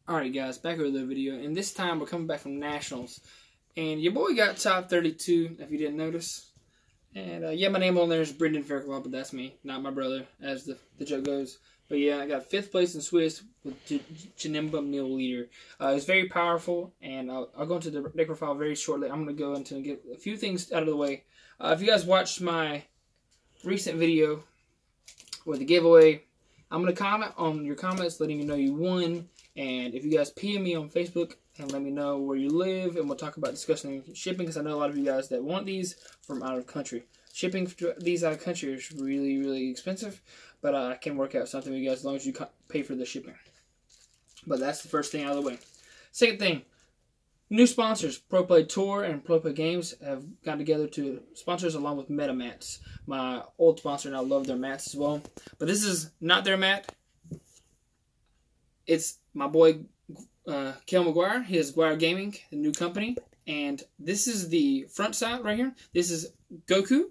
Alright guys, back with the video, and this time we're coming back from Nationals. And your boy got top 32, if you didn't notice. And yeah, my name on there is Brendan Fairclough, but that's me, not my brother, as the joke goes. But yeah, I got 5th place in Swiss with Janemba Mill Leader. It's very powerful, and I'll go into the deck profile very shortly. I'm going to go into and get a few things out of the way. If you guys watched my recent video with the giveaway, I'm going to comment on your comments letting you know you won. And if you guys PM me on Facebook and let me know where you live, and we'll talk about discussing shipping, because I know a lot of you guys that want these from out of country. Shipping these out of country is really, really expensive, but I can work out something with you guys as long as you pay for the shipping. But that's the first thing out of the way. Second thing, new sponsors. Pro Play Tour and Pro Play Games have gotten together to sponsor us, along with Meta Mats, my old sponsor, and I love their mats as well. But this is not their mat. It's my boy Kel McGuire. He has McGuire Gaming, the new company. And this is the front side right here. This is Goku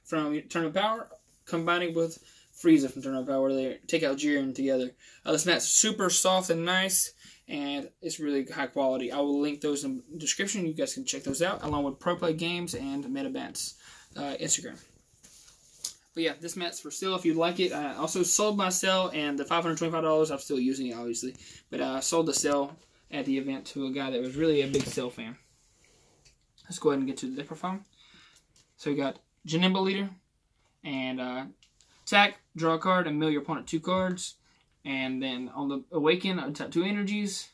from Tournament Power combining with Frieza from Tournament Power, where they take out Jiren together. This mat's super soft and nice, and it's really high quality. I will link those in the description. You guys can check those out, along with Pro Play Games and MetaBats Instagram. But yeah, this mat's for sale if you'd like it. I also sold my cell, and the $525, I'm still using it, obviously. But I sold the cell at the event to a guy that was really a big cell fan. Let's go ahead and get to the deck profile. So we got Janemba Leader, and attack, draw a card, and mill your opponent 2 cards. And then on the Awaken, untap 2 energies.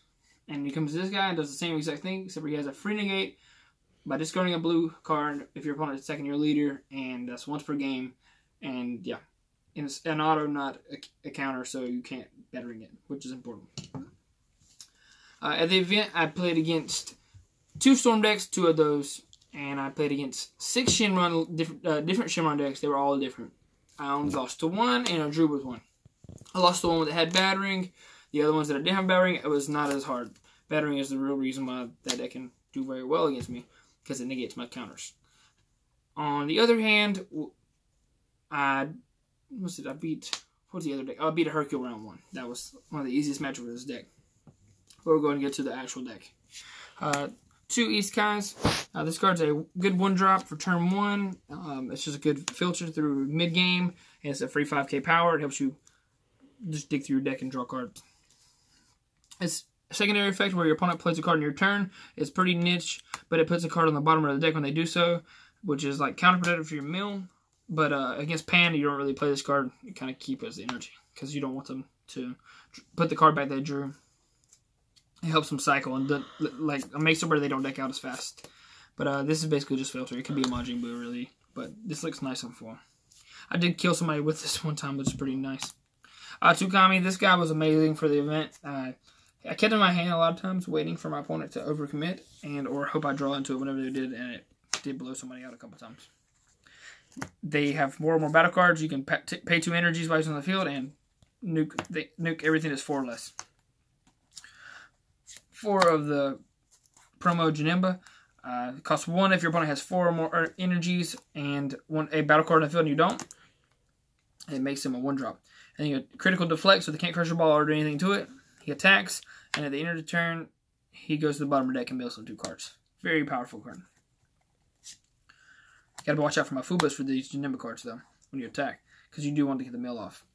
And he comes to this guy and does the same exact thing, except for he has a free negate by discarding a blue card if your opponent is attacking your leader, and that's once per game. And yeah, it's an auto, not a counter, so you can't battering it, which is important. At the event, I played against 2 Storm decks, 2 of those, and I played against 6 Shinron, different Shinron decks. They were all different. I only lost to 1, and I drew with 1. I lost to 1 that had battering. The other ones that I didn't have battering, it was not as hard. Battering is the real reason why that deck can do very well against me, because it negates my counters. On the other hand, what was the other deck? I beat a Hercule round 1. That was one of the easiest matchups for this deck. But we're going to get to the actual deck. 2 East Kais. This card's a good 1-drop for turn 1. It's just a good filter through mid-game. And it's a free 5k power. It helps you just dig through your deck and draw cards. It's a secondary effect where your opponent plays a card in your turn. It's pretty niche, but it puts a card on the bottom of the deck when they do so, which is like counterproductive for your mill. But against Pan, you don't really play this card. You kind of keep it as energy, because you don't want them to put the card back they drew. It helps them cycle and makes it where they don't deck out as fast. But this is basically just filter. It can be a Majin Buu, really. But this looks nice on full. I did kill somebody with this one time, which is pretty nice. Tsukami, this guy was amazing for the event. I kept it in my hand a lot of times, waiting for my opponent to overcommit, or hope I draw into it whenever they did, and it did blow somebody out a couple times. They have more and more battle cards. You can pay 2 energies while he's on the field, and nuke everything that's 4 or less. 4 of the promo Janemba. Costs 1 if your opponent has 4 or more energies and a battle card on the field and you don't. It makes him a 1-drop. And you get critical deflect, so they can't crush your ball or do anything to it. He attacks, and at the end of the turn, he goes to the bottom of the deck and mills some 2 cards. Very powerful card. Gotta watch out for my Fubas for these Janemba cards, though, when you attack, because you do want to get the mill off.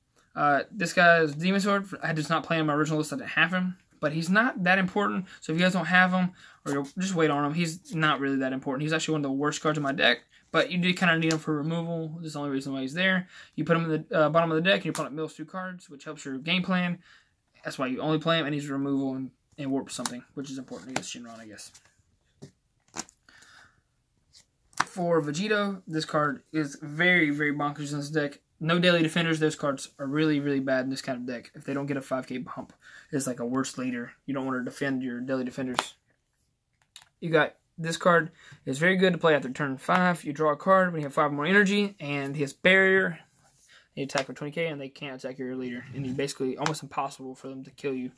This guy's Demon Sword. I just not play on my original list. I didn't have him, but he's not that important. So if you guys don't have him, or you'll just wait on him, he's not really that important. He's actually one of the worst cards in my deck, but you do kind of need him for removal. This is the only reason why he's there. You put him in the bottom of the deck, and your opponent mills 2 cards, which helps your game plan. That's why you only play him, and he's removal and warp something, which is important against Shinron, I guess. For Vegito, this card is very, very bonkers in this deck. No daily defenders. Those cards are really, really bad in this kind of deck. If they don't get a 5k bump, it's like a worst leader. You don't want to defend your daily defenders. You got this card is very good to play after turn 5. You draw a card when you have 5 more energy, and he has barrier. They attack for 20k, and they can't attack your leader. And it's basically almost impossible for them to kill you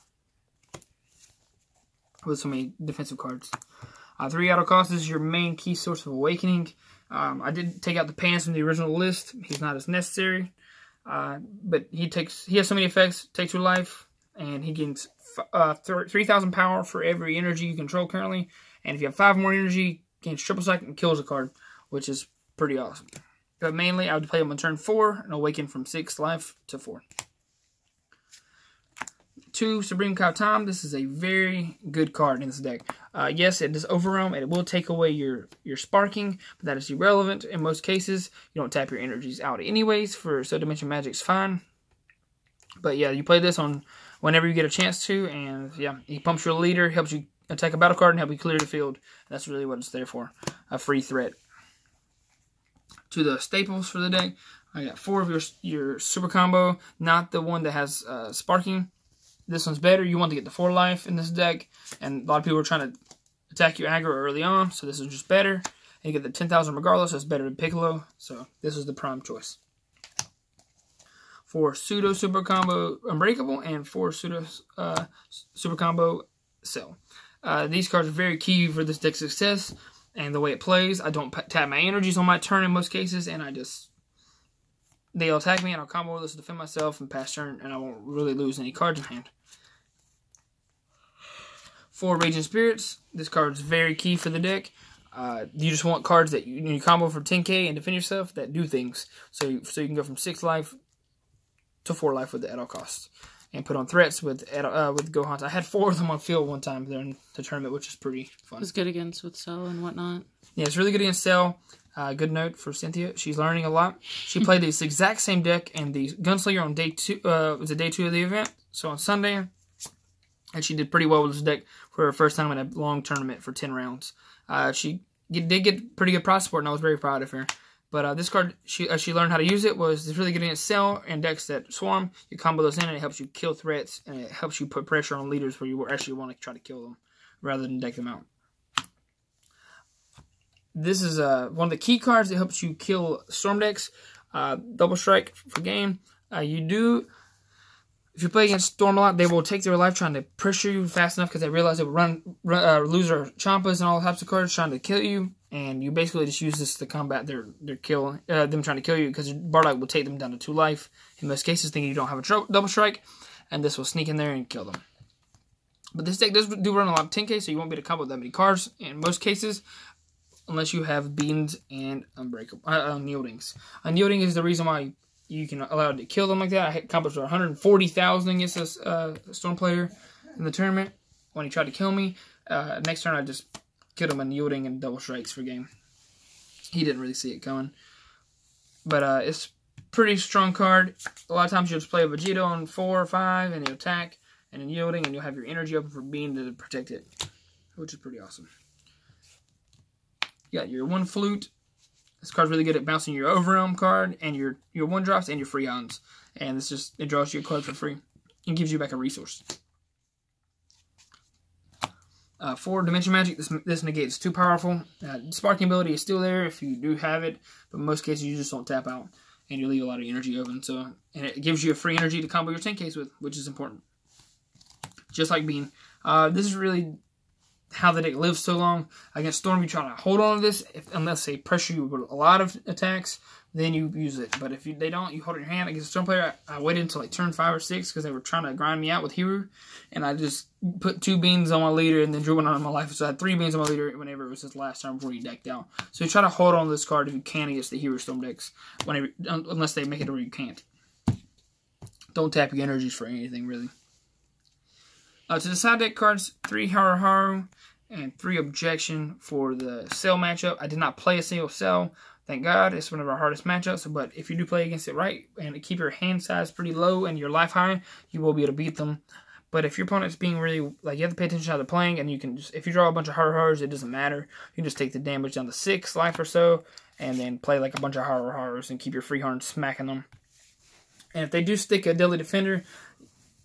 with so many defensive cards. 3 auto cost. This is your main key source of awakening. I did take out the Pans from the original list. He's not as necessary. But he has so many effects. Takes your life. and he gains 3,000 power for every energy you control currently. And if you have 5 more energy, gains triple strike and kills a card, which is pretty awesome. But mainly, I would play him on turn 4 and awaken from 6 life to 4. 2, Supreme Cow Time. This is a very good card in this deck. Yes, it is Overwhelm, and it will take away your sparking, but that is irrelevant. In most cases, you don't tap your energies out anyways, so Dimension Magic's fine. But yeah, you play this on whenever you get a chance to, and yeah, he pumps your leader, helps you attack a battle card, and help you clear the field. That's really what it's there for, a free threat. To the staples for the deck, I got 4 of your super combo, not the one that has sparking. This one's better. You want to get the 4 life in this deck, and a lot of people are trying to attack you aggro early on, so this is just better. And you get the 10,000 regardless, so it's better than Piccolo, so this is the prime choice. 4 pseudo super combo Unbreakable, and 4 pseudo super combo Cell. These cards are very key for this deck's success, and the way it plays. I don't tap my energies on my turn in most cases, and they'll attack me, and I'll combo this to defend myself and pass turn, and I won't really lose any cards in hand. 4 Raging Spirits. This card is very key for the deck. You just want cards that you combo for 10k and defend yourself that do things. So you can go from 6 life to 4 life with the at all costs. And put on threats with Gohans. I had 4 of them on field one time during the tournament, which is pretty fun. It was good against with Cell and whatnot. Yeah, it's really good against Cell. Good note for Cynthia. She's learning a lot. She played this exact same deck in the Gunslinger on day 2. It was day 2 of the event, so on Sunday. And she did pretty well with this deck for her first time in a long tournament for 10 rounds. She did get pretty good prize support, and I was very proud of her. But this card, she learned how to use it, it's really good against Cell and decks that swarm. You combo those in, and it helps you kill threats, and it helps you put pressure on leaders where you actually want to try to kill them rather than deck them out. This is one of the key cards that helps you kill storm decks. Double strike for game. If you play against Storm a lot, they will take their life trying to pressure you fast enough because they realize they will lose their Champas and all types of cards trying to kill you. And you basically just use this to combat them trying to kill you, because Bardock will take them down to 2 life. In most cases, thinking you don't have a double strike, and this will sneak in there and kill them. But this deck does run a lot of 10k, so you won't be able to combo that many cards in most cases, unless you have Beans and Unbreakable Unyieldings. Unyielding is the reason why you can allow it to kill them like that. I hit combos for 140,000 against a Storm player in the tournament when he tried to kill me. Next turn, I just killed him Unyielding and double strikes for game. He didn't really see it coming. But it's a pretty strong card. A lot of times you'll just play a Vegito on 4 or 5, and he'll attack, and Unyielding, and you'll have your energy open for Bean to protect it, which is pretty awesome. You got your 1 Flute. This card's really good at bouncing your Overwhelm card and your 1-drops and your free hands. And it draws you a card for free and gives you back a resource. 4 Dimension Magic. This negate is too powerful. Sparking ability is still there if you do have it, but in most cases you just don't tap out and you leave a lot of energy open. And it gives you a free energy to combo your 10Ks with, which is important. Just like Bean. This is really how the deck lives so long. Against Storm, you try to hold on to this. Unless they pressure you with a lot of attacks, then you use it. But if they don't, you hold it in your hand. Against a Storm player, I waited until like turn 5 or 6 because they were trying to grind me out with Hero. And I just put 2 beans on my leader and then drew 1 on my life. So I had 3 beans on my leader whenever it was his last turn before he decked out. So you try to hold on to this card if you can against the Hero Storm decks, unless they make it where you can't. Don't tap your energies for anything, really. To the side deck cards, 3 Haru Haru and 3 Objection for the Cell matchup. I did not play a single Cell. Thank God. It's one of our hardest matchups. But if you do play against it right and keep your hand size pretty low and your life high, you will be able to beat them. But if your opponent's being really, you have to pay attention to how they're playing, and you can just, if you draw a bunch of Haru Harus, it doesn't matter. You can just take the damage down to 6 life or so, and then play like a bunch of Haru Harus and keep your free horn smacking them. And if they do stick a Deadly Defender,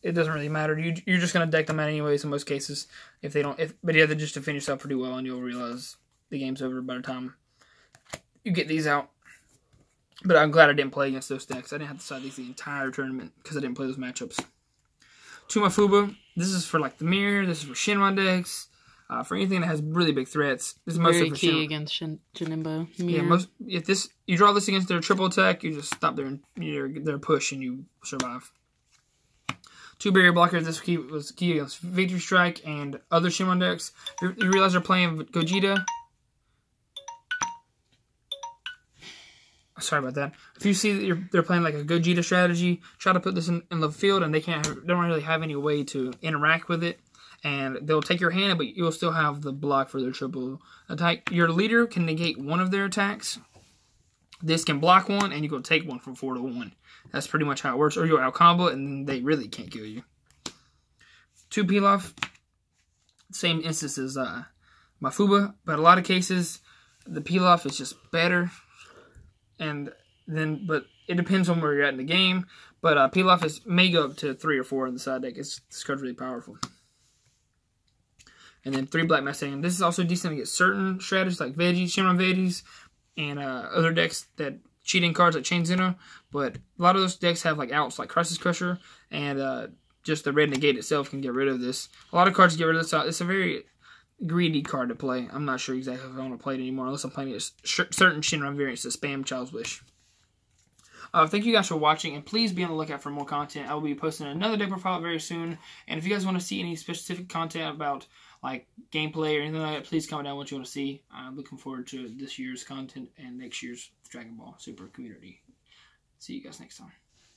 it doesn't really matter. You're just going to deck them out anyways in most cases. But you have to just defend yourself pretty well, and you'll realize the game's over by the time you get these out. But I'm glad I didn't play against those decks. I didn't have to side these the entire tournament because I didn't play those matchups. To my Fuba, this is for like the Mirror. This is for Shinra decks. For anything that has really big threats. This is mostly for key against Janemba. Yeah, if you draw this against their triple attack, you just stop their push and you survive. 2 barrier blockers. This was key against Victory Strike and other Shinron decks. You realize they're playing Gogeta. Sorry about that. If you see that they're playing like a Gogeta strategy, try to put this in the field, and they don't really have any way to interact with it. And they'll take your hand, but you'll still have the block for their triple attack. Your leader can negate one of their attacks. This can block one, and you can take one from 4 to 1. That's pretty much how it works. Or you'll out-combo it, and then they really can't kill you. 2 Pilaf. Same instance as Mafuba, but a lot of cases, the Pilaf is just better. But it depends on where you're at in the game. But Pilaf may go up to 3 or 4 in the side deck. This card's really powerful. And then 3 Black Mustang. This is also decent against certain strategies like Veggies, Shinron Veggies, and other decks that cheating cards like Chain Zeno. But a lot of those decks have like outs like Crisis Crusher, and just the red negate itself can get rid of this. A lot of cards get rid of this. It's a very greedy card to play. I'm not sure exactly if I want to play it anymore unless I'm playing it certain Shinron variants to spam Child's Wish. Thank you guys for watching, and please be on the lookout for more content. I will be posting another deck profile very soon. And if you guys want to see any specific content about like gameplay or anything like that, please comment down what you want to see. I'm looking forward to this year's content and next year's Dragon Ball Super community. See you guys next time.